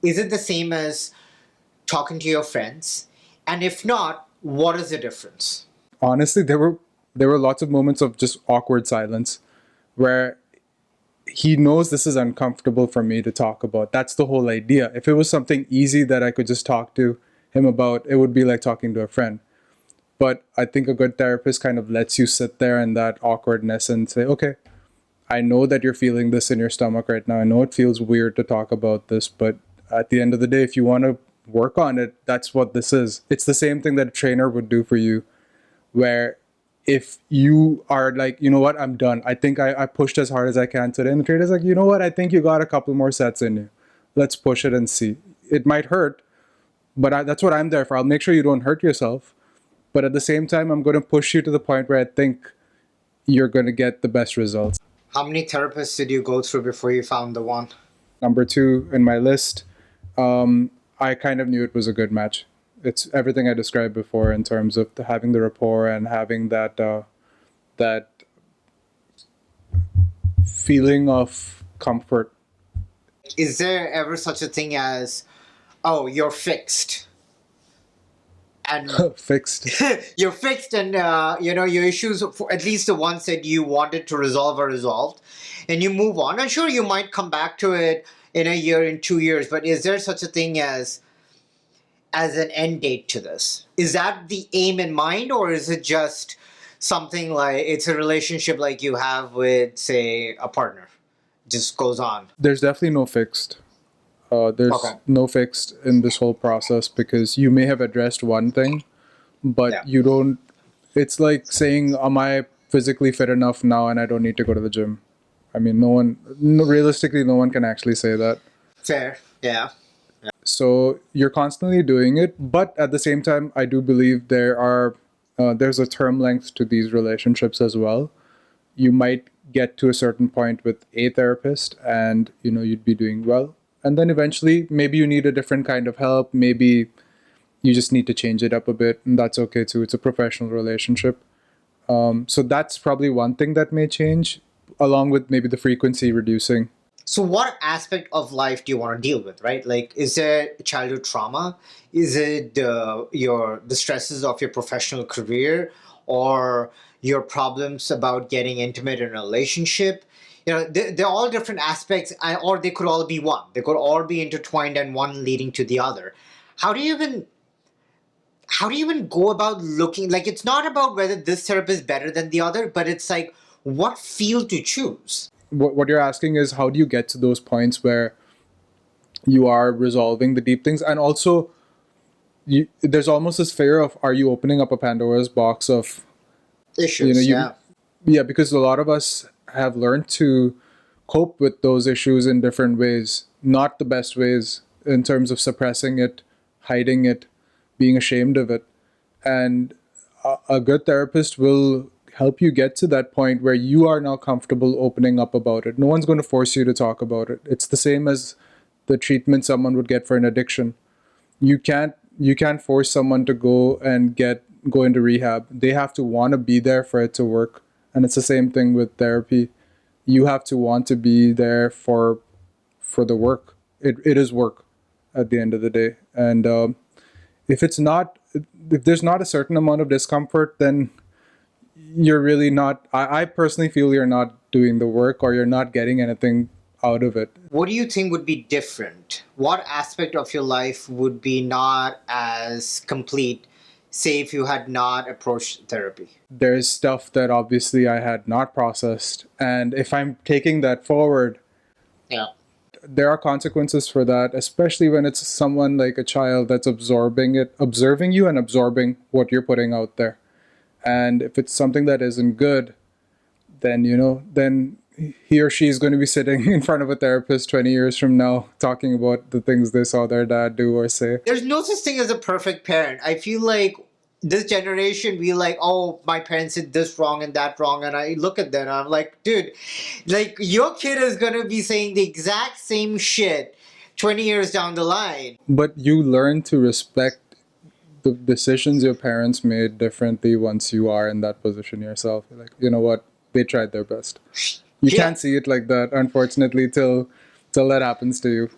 Is it the same as talking to your friends? And if not, what is the difference? Honestly, there were lots of moments of just awkward silence where he knows this is uncomfortable for me to talk about. That's the whole idea. If it was something easy that I could just talk to him about, it would be like talking to a friend. But I think a good therapist kind of lets you sit there in that awkwardness and say, okay, I know that you're feeling this in your stomach right now. I know it feels weird to talk about this, but at the end of the day, if you want to work on it, that's what this is. It's the same thing that a trainer would do for you, where if you are like, you know what, I'm done. I think I pushed as hard as I can today. And the trainer's like, you know what, I think you got a couple more sets in you. Let's push it and see. It might hurt, but that's what I'm there for. I'll make sure you don't hurt yourself. But at the same time, I'm going to push you to the point where I think you're going to get the best results. How many therapists did you go through before you found the one? Number 2 in my list, I kind of knew it was a good match. It's everything I described before in terms of having the rapport and having that feeling of comfort. Is there ever such a thing as, oh, you're fixed? And Fixed. you're fixed, and your issues, at least the ones that you wanted to resolve, are resolved, and you move on. And sure, you might come back to it in a year, in 2 years, but is there such a thing as an end date to this? Is that the aim in mind, or is it just something like it's a relationship like you have with, say, a partner? Just goes on. There's definitely no fixed. There's Okay. no fixed in this whole process because you may have addressed one thing, but Yeah. you don't. It's like saying, "Am I physically fit enough now, and I don't need to go to the gym?" I mean, realistically, no one can actually say that. Fair. Yeah. So you're constantly doing it, but at the same time, I do believe there's a term length to these relationships as well. You might get to a certain point with a therapist, and you'd be doing well, and then eventually maybe you need a different kind of help. Maybe you just need to change it up a bit, and that's okay too. It's a professional relationship. So that's probably one thing that may change, along with maybe the frequency reducing. So, what aspect of life do you want to deal with, right? Like, is there childhood trauma? Is it the stresses of your professional career, or your problems about getting intimate in a relationship? They're all different aspects, or they could all be one. They could all be intertwined and one leading to the other. How do you even go about looking? Like, it's not about whether this therapist is better than the other, but it's like what field to choose. What you're asking is, how do you get to those points where you are resolving the deep things, and also there's almost this fear of, are you opening up a Pandora's box of Issues, yeah. yeah, because a lot of us have learned to cope with those issues in different ways, not the best ways, in terms of suppressing it, hiding it, being ashamed of it. And a good therapist will help you get to that point where you are now comfortable opening up about it. No one's going to force you to talk about it. It's the same as the treatment someone would get for an addiction. You can't force someone to go into rehab. They have to want to be there for it to work. And it's the same thing with therapy. You have to want to be there for the work. It is work at the end of the day. And if there's not a certain amount of discomfort, then you're really not. I personally feel you're not doing the work, or you're not getting anything out of it. What do you think would be different? What aspect of your life would be not as complete, say, if you had not approached therapy? There's stuff that obviously I had not processed, and if I'm taking that forward, Yeah. there are consequences for that, especially when it's someone like a child that's observing you and absorbing what you're putting out there. And if it's something that isn't good, then he or she is going to be sitting in front of a therapist 20 years from now talking about the things they saw their dad do or say. There's no such thing as a perfect parent. I feel like this generation, we like, oh, my parents did this wrong and that wrong. And I look at them and I'm like, dude, like your kid is going to be saying the exact same shit 20 years down the line. But you learn to respect the decisions your parents made differently once you are in that position yourself. You're like, you know what? They tried their best. You Yeah. can't see it like that, unfortunately, till that happens to you.